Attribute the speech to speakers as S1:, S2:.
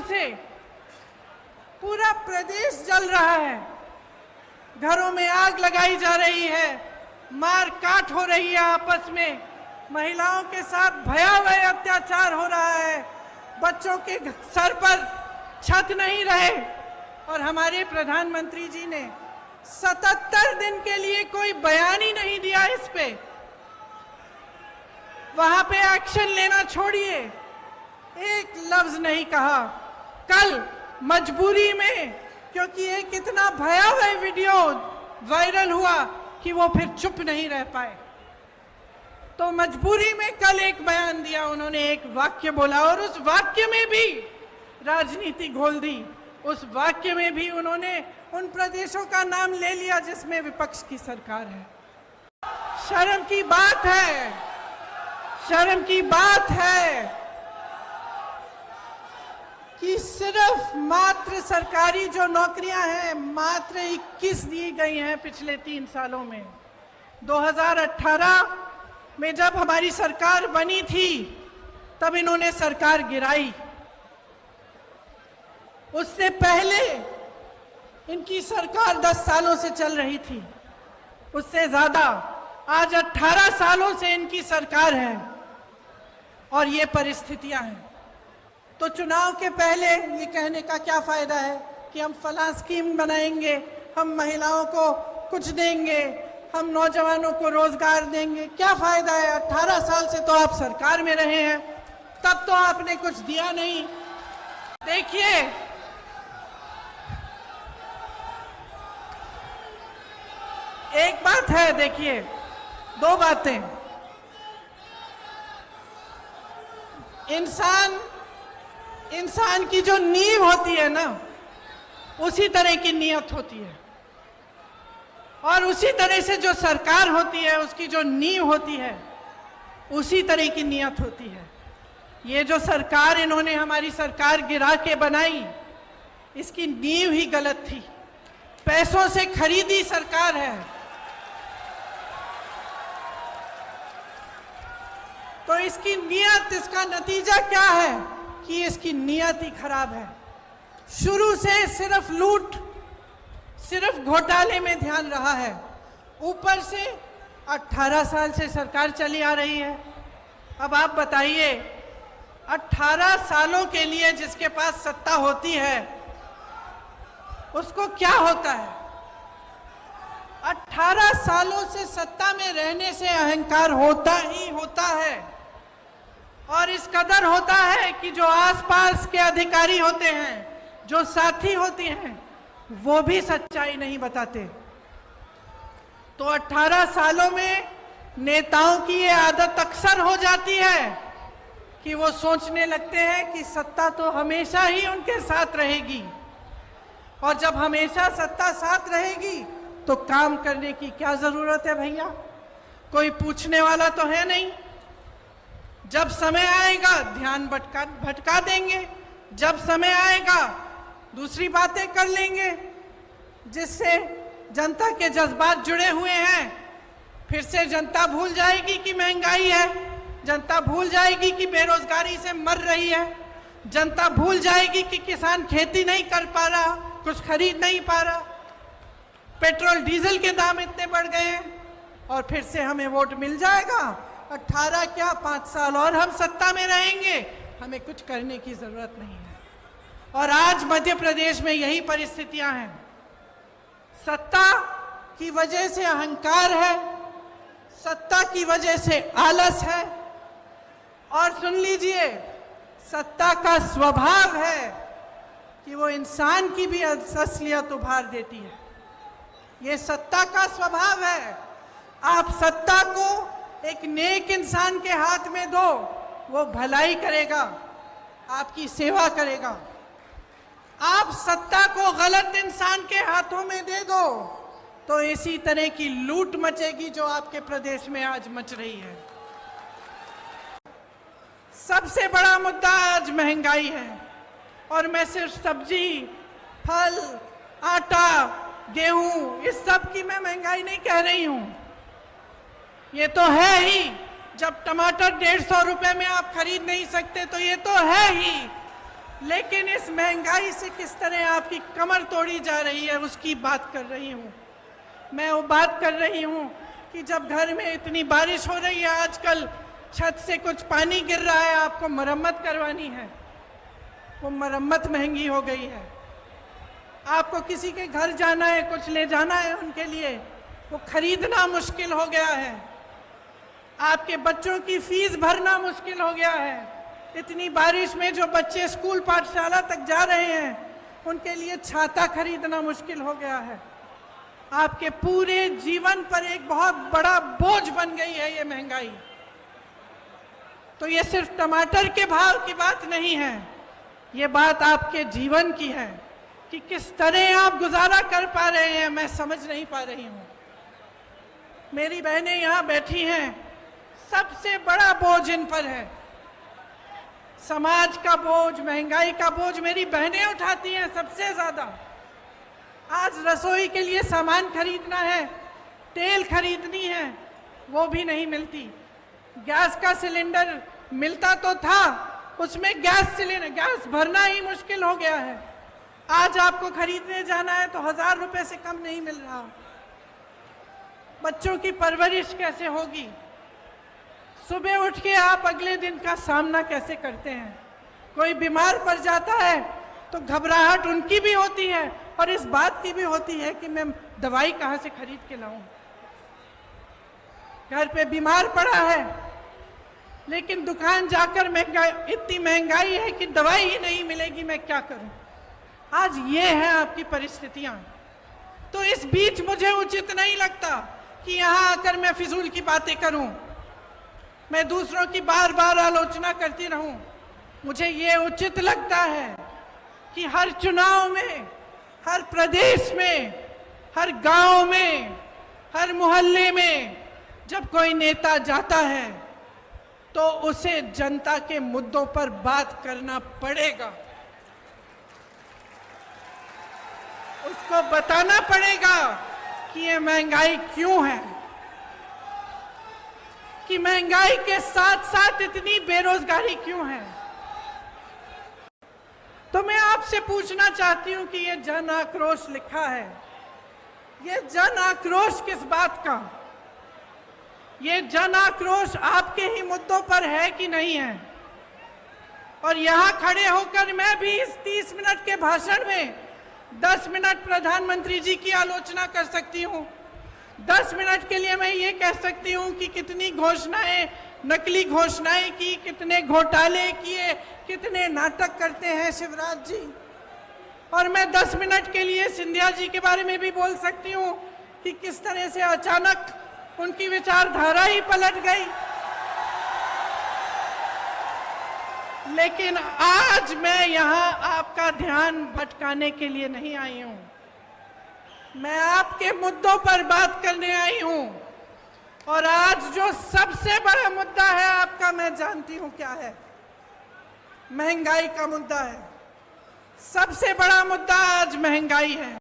S1: से पूरा प्रदेश जल रहा है, घरों में आग लगाई जा रही है, मार काट हो रही है, आपस में महिलाओं के साथ भयावह अत्याचार हो रहा है, बच्चों के सर पर छत नहीं रहे और हमारे प्रधानमंत्री जी ने 77 दिन के लिए कोई बयान ही नहीं दिया इस पे। वहां पे एक्शन लेना छोड़िए, एक लफ्ज नहीं कहा। कल मजबूरी में, क्योंकि एक इतना भयावह वीडियो वायरल हुआ कि वो फिर चुप नहीं रह पाए, तो मजबूरी में कल एक बयान दिया उन्होंने, एक वाक्य बोला और उस वाक्य में भी राजनीति घोल दी। उस वाक्य में भी उन्होंने उन प्रदेशों का नाम ले लिया जिसमें विपक्ष की सरकार है। शर्म की बात है, शर्म की बात है कि सिर्फ मात्र सरकारी जो नौकरियां हैं मात्र 21 दी गई हैं पिछले 3 सालों में। 2018 में जब हमारी सरकार बनी थी तब इन्होंने सरकार गिराई। उससे पहले इनकी सरकार 10 सालों से चल रही थी, उससे ज्यादा। आज 18 सालों से इनकी सरकार है और ये परिस्थितियां हैं। तो चुनाव के पहले ये कहने का क्या फायदा है कि हम फलां स्कीम बनाएंगे, हम महिलाओं को कुछ देंगे, हम नौजवानों को रोजगार देंगे। क्या फायदा है? 18 साल से तो आप सरकार में रहे हैं, तब तो आपने कुछ दिया नहीं। देखिए, एक बात है, देखिए, 2 बातें। इंसान की जो नींव होती है ना, उसी तरह की नियत होती है, और उसी तरह से जो सरकार होती है उसकी जो नींव होती है उसी तरह की नियत होती है। ये जो सरकार इन्होंने हमारी सरकार गिरा के बनाई, इसकी नींव ही गलत थी। पैसों से खरीदी सरकार है। तो इसकी नियत, इसका नतीजा क्या है कि इसकी नियत ही खराब है। शुरू से सिर्फ लूट, सिर्फ घोटाले में ध्यान रहा है। ऊपर से 18 साल से सरकार चली आ रही है। अब आप बताइए, 18 सालों के लिए जिसके पास सत्ता होती है उसको क्या होता है? 18 सालों से सत्ता में रहने से अहंकार होता ही होता है, और इस कदर होता है कि जो आसपास के अधिकारी होते हैं, जो साथी होते हैं, वो भी सच्चाई नहीं बताते। तो 18 सालों में नेताओं की ये आदत अक्सर हो जाती है कि वो सोचने लगते हैं कि सत्ता तो हमेशा ही उनके साथ रहेगी, और जब हमेशा सत्ता साथ रहेगी तो काम करने की क्या जरूरत है भैया? कोई पूछने वाला तो है नहीं। जब समय आएगा ध्यान भटका देंगे, जब समय आएगा दूसरी बातें कर लेंगे जिससे जनता के जज्बात जुड़े हुए हैं। फिर से जनता भूल जाएगी कि महंगाई है, जनता भूल जाएगी कि बेरोजगारी से मर रही है, जनता भूल जाएगी कि किसान खेती नहीं कर पा रहा, कुछ खरीद नहीं पा रहा, पेट्रोल डीजल के दाम इतने बढ़ गए हैं, और फिर से हमें वोट मिल जाएगा। 18 क्या 5 साल और हम सत्ता में रहेंगे, हमें कुछ करने की जरूरत नहीं है। और आज मध्य प्रदेश में यही परिस्थितियां हैं। सत्ता की वजह से अहंकार है, सत्ता की वजह से आलस है, और सुन लीजिए, सत्ता का स्वभाव है कि वो इंसान की भी असलियत उभार देती है। ये सत्ता का स्वभाव है। आप सत्ता को एक नेक इंसान के हाथ में दो, वो भलाई करेगा, आपकी सेवा करेगा। आप सत्ता को गलत इंसान के हाथों में दे दो तो इसी तरह की लूट मचेगी जो आपके प्रदेश में आज मच रही है। सबसे बड़ा मुद्दा आज महंगाई है, और मैं सिर्फ सब्जी, फल, आटा, गेहूं, इस सब की मैं महंगाई नहीं कह रही हूं। ये तो है ही, जब टमाटर 150 रुपए में आप खरीद नहीं सकते तो ये तो है ही। लेकिन इस महंगाई से किस तरह आपकी कमर तोड़ी जा रही है उसकी बात कर रही हूँ। मैं वो बात कर रही हूँ कि जब घर में इतनी बारिश हो रही है, आजकल छत से कुछ पानी गिर रहा है, आपको मरम्मत करवानी है, वो मरम्मत महंगी हो गई है। आपको किसी के घर जाना है, कुछ ले जाना है उनके लिए, वो खरीदना मुश्किल हो गया है। आपके बच्चों की फीस भरना मुश्किल हो गया है। इतनी बारिश में जो बच्चे स्कूल पाठशाला तक जा रहे हैं, उनके लिए छाता खरीदना मुश्किल हो गया है। आपके पूरे जीवन पर एक बहुत बड़ा बोझ बन गई है ये महंगाई। तो ये सिर्फ टमाटर के भाव की बात नहीं है, ये बात आपके जीवन की है कि किस तरह आप गुजारा कर पा रहे हैं, मैं समझ नहीं पा रही हूं। मेरी बहनें यहां बैठी हैं, सबसे बड़ा बोझ इन पर है। समाज का बोझ, महंगाई का बोझ मेरी बहनें उठाती हैं सबसे ज्यादा। आज रसोई के लिए सामान खरीदना है, तेल खरीदनी है, वो भी नहीं मिलती। गैस का सिलेंडर मिलता तो था, उसमें गैस भरना ही मुश्किल हो गया है। आज आपको खरीदने जाना है तो 1000 रुपए से कम नहीं मिल रहा। बच्चों की परवरिश कैसे होगी? सुबह उठ के आप अगले दिन का सामना कैसे करते हैं? कोई बीमार पड़ जाता है तो घबराहट उनकी भी होती है और इस बात की भी होती है कि मैं दवाई कहाँ से खरीद के लाऊं। घर पे बीमार पड़ा है, लेकिन दुकान जाकर इतनी महंगाई है कि दवाई ही नहीं मिलेगी, मैं क्या करूं? आज ये है आपकी परिस्थितियां। तो इस बीच मुझे उचित नहीं लगता कि यहां आकर मैं फिजूल की बातें करूं, मैं दूसरों की बार बार आलोचना करती रहूं। मुझे ये उचित लगता है कि हर चुनाव में, हर प्रदेश में, हर गांव में, हर मोहल्ले में जब कोई नेता जाता है तो उसे जनता के मुद्दों पर बात करना पड़ेगा। उसको बताना पड़ेगा कि ये महंगाई क्यों है, कि महंगाई के साथ साथ इतनी बेरोजगारी क्यों है। तो मैं आपसे पूछना चाहती हूं कि ये जन आक्रोश लिखा है, ये जन आक्रोश किस बात का? ये जन आक्रोश आपके ही मुद्दों पर है कि नहीं है? और यहां खड़े होकर मैं भी इस 30 मिनट के भाषण में 10 मिनट प्रधानमंत्री जी की आलोचना कर सकती हूं। 10 मिनट के लिए मैं ये कह सकती हूं कि कितनी घोषणाएं, नकली घोषणाएं की, कितने घोटाले किए, कितने नाटक करते हैं शिवराज जी। और मैं 10 मिनट के लिए सिंधिया जी के बारे में भी बोल सकती हूं कि किस तरह से अचानक उनकी विचारधारा ही पलट गई। लेकिन आज मैं यहां आपका ध्यान भटकाने के लिए नहीं आई हूं, मैं आपके मुद्दों पर बात करने आई हूं। और आज जो सबसे बड़ा मुद्दा है आपका, मैं जानती हूं क्या है। महंगाई का मुद्दा है। सबसे बड़ा मुद्दा आज महंगाई है।